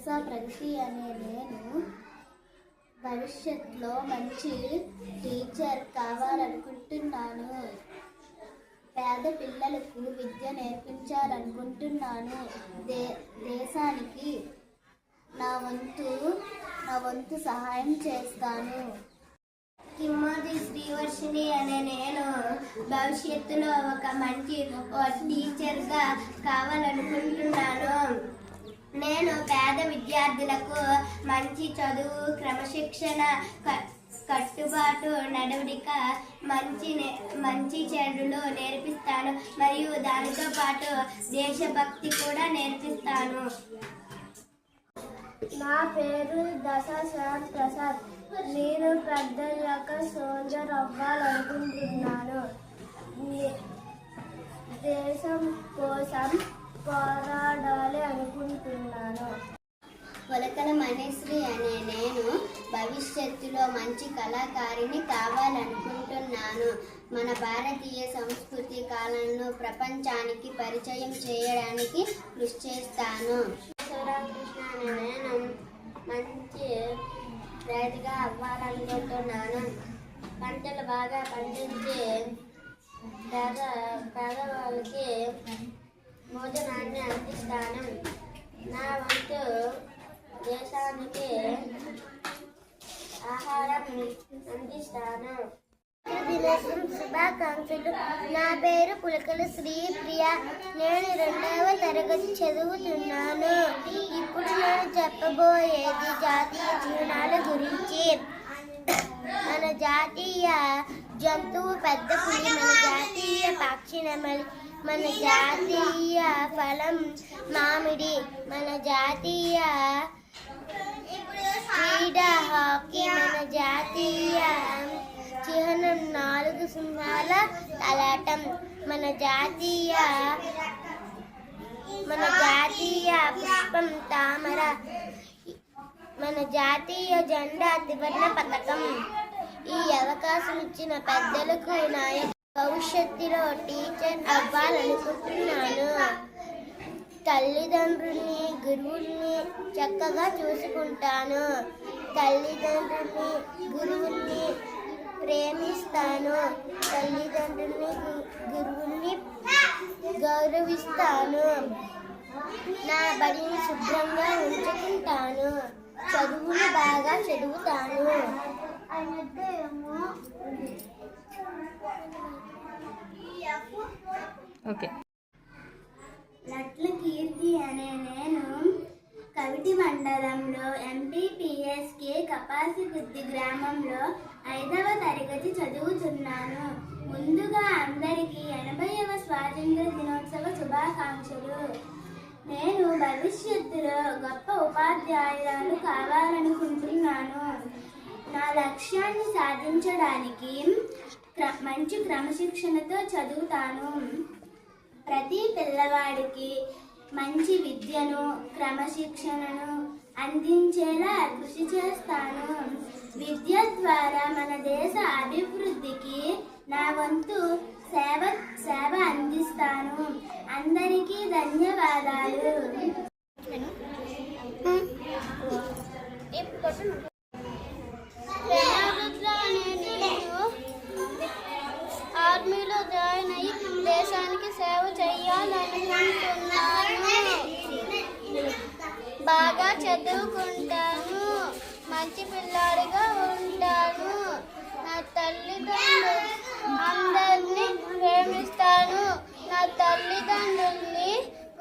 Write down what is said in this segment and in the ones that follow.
ప్రగతి అనే నేను భవిష్యత్తులో మంచి టీచర్ కావాలనుకుంటున్నాను. పేద పిల్లలకు విద్య నేర్పించాలనుకుంటున్నాను. దేశానికి నా వంతు సహాయం చేస్తాను. కిమ్మోది శ్రీవర్షిణి అనే నేను భవిష్యత్తులో ఒక మంచి టీచర్గా కావాలనుకుంటున్నాను. నేను పేద విద్యార్థులకు మంచి చదువు, క్రమశిక్షణ, కట్టుబాటు, నడవడిక, మంచి చెడులు నేర్పిస్తాను. మరియు దానితో పాటు దేశభక్తి కూడా నేర్పిస్తాను. నా పేరు దశశ్యామ్ ప్రసాద్. నేను పెద్దయ్యాక సోల్జర్ అవ్వాలనుకుంటున్నాను. దేశం కోసం పోరాడాలి అనుకుంటున్నాను. వలకల మణిశ్రీ అనే నేను భవిష్యత్తులో మంచి కళాకారిణి కావాలనుకుంటున్నాను. మన భారతీయ సంస్కృతి కళలను ప్రపంచానికి పరిచయం చేయడానికి కృషి చేస్తాను. కృష్ణ అనే నేను మంచి రైతుగా అవ్వాలనుకుంటున్నాను. పంటలు బాగా పండించి పేదవాళ్ళకి భోజనాన్ని అందిస్తాను. నా వంతు దేశానికి ఆహారం అందిస్తాను. దినోత్సవం శుభాకాంక్షలు. నా పేరు పులకల శ్రీప్రియ. నేను 2వ తరగతి చదువుతున్నాను. ఇప్పుడు నేను చెప్పబోయేది జాతీయ చిహ్నాల గురించి. మన జాతీయ జంతువు పెద్ద పులి, మన జాతీయ పక్షి నెమలి, మన జాతీయ ఫలం మామిడి, మన జాతీయ క్రీడ హాకీ, మన జాతీయ చిహ్నం 4 సింహాల తలాటం, మన జాతీయ పుష్పం తామర, మన జాతీయ జెండా త్రివర్ణ పతాకం. ఈ అవకాశం ఇచ్చిన పెద్దలకు నా భవిష్యత్తులో టీచర్ అవ్వాలనుకుంటున్నాను. తల్లిదండ్రుల్ని, గురువుల్ని చక్కగా చూసుకుంటాను. తల్లిదండ్రుల్ని, గురువుల్ని ప్రేమిస్తాను. తల్లిదండ్రుల్ని, గురువుల్ని గౌరవిస్తాను. నా బడిని శుభ్రంగా ఉంచుకుంటాను. చదువులు బాగా చదువుతాను. లట్ల కీర్తి అనే నేను కవిటి మండలంలో ఎంపీపీఎస్కే కపాసిబుద్ధి గ్రామంలో 5వ తరగతి చదువుతున్నాను. ముందుగా అందరికీ 80వ స్వాతంత్ర దినోత్సవ శుభాకాంక్షలు. నేను భవిష్యత్తులో గొప్ప ఉపాధ్యాయురాలు కావాలనుకుంటున్నాను. నా లక్ష్యాన్ని సాధించడానికి మంచి క్రమశిక్షణతో చదువుతాను. ప్రతి పిల్లవాడికి మంచి విద్యను, క్రమశిక్షణను అందించేలా కృషి చేస్తాను. విద్య ద్వారా మన దేశ అభివృద్ధికి నా వంతు సేవ అందిస్తాను. అందరికీ ధన్యవాదాలు. ఆర్మీలో జాయిన్ అయ్యి దేశానికి సేవ చేయాలనుకుంటున్నాను. బాగా చదువుకుంటాను. మంచి పిల్లాడిగా ఉంటాను. నా తల్లిదండ్రులు అందరినీ ప్రేమిస్తాను. నా తల్లిదండ్రుల్ని,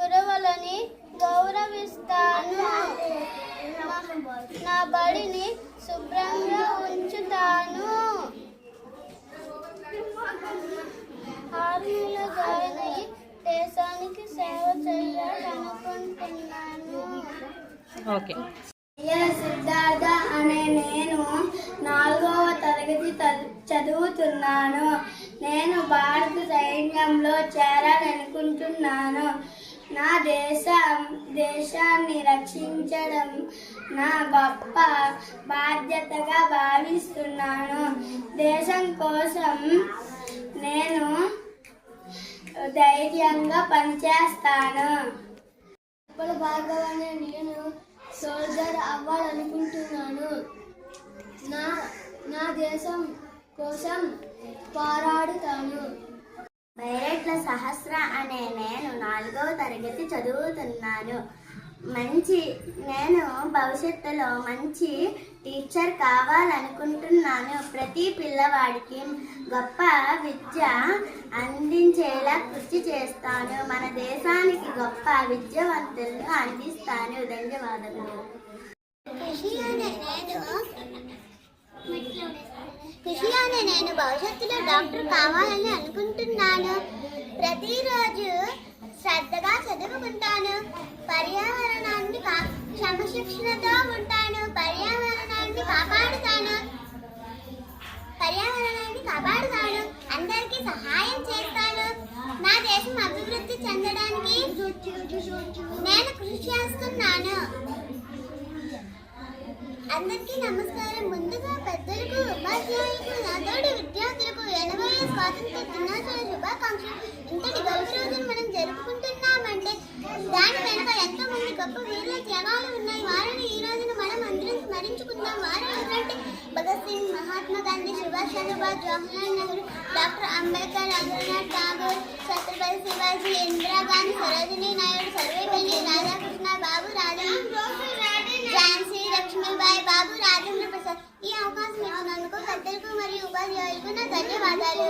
గురువులని గౌరవిస్తాను. నా బడిని శుభ్రంగా ఉంచుతాను. ఆర్మీలో జాయిన్ అయ్యి దేశానికి సేవ చేయాలనుకుంటున్నాను. సిద్ధార్థ అనే నేను 4వ తరగతి చదువుతున్నాను. నేను భారత సైన్యంలో చేరాలనుకుంటున్నాను. నా దేశాన్ని రక్షించడం నా గొప్ప బాధ్యతగా భావిస్తున్నాను. దేశం కోసం నేను ధైర్యంగా పనిచేస్తాను. భాగవనే నేను అవ్వాలనుకుంటున్నాను. నా దేశం కోసం పోరాడుతాను. బైరెట్ల సహస్ర అనే నేను 4వ తరగతి చదువుతున్నాను. నేను భవిష్యత్తులో మంచి టీచర్ కావాలనుకుంటున్నాను. ప్రతి పిల్లవాడికి గొప్ప విద్య అందించేలా కృషి చేస్తాను. మన దేశానికి గొప్ప విద్యావంతులను అందిస్తాను. ధన్యవాదములు. ఖుషి అనే నేను భవిష్యత్తులో డాక్టర్ కావాలని అనుకుంటున్నాను. ప్రతిరోజు శ్రద్ధగా చదువుకుంటాను. పర్యావరణాన్ని క్రమశిక్షణతో ఉంటాను. పర్యావరణాన్ని కాపాడుతాను. అందరికీ సహాయం చేస్తాను. నా దేశం అభివృద్ధి చెందడానికి నేను కృషి చేస్తున్నాను. అందరికీ నమస్కారం. ముందుగా పెద్దలకు, ఉపాధ్యాయులకు, నాతోటి విద్యార్థులకు 80వ స్వాతంత్ర దినోత్సవ శుభాకాంక్షలు. ఇంతటి గొప్ప రోజును మనం జరుపుకుంటున్నామంటే దాని వెనుక ఎంతో మంది గొప్ప వీరుల త్యాగాలు ఉన్నాయి. వారిని ఈ రోజున మనం అందరం స్మరించుకుందాం. వారు ఎవరంటే భగత్ సింగ్, మహాత్మా గాంధీ, సుభాష్ చంద్రబోస్, జవహర్లాల్ నెహ్రూ, డాక్టర్ అంబేద్కర్, రవీంద్రనాథ్ ఠాగూర్, ఛత్రపతి శివాజీ, ఇందిరాగాంధీ, సరోజినీ నాయుడు, సర్వేపల్లి రాధాకృష్ణ, బాబు ఝాన్సీ లక్ష్మీబాయి, బాబు రాజేంద్ర ప్రసాద్. ఈ అవకాశం ఇచ్చినందుకు పెద్దలకు మరియు ఉపాధ్యాయులకు నా ధన్యవాదాలు.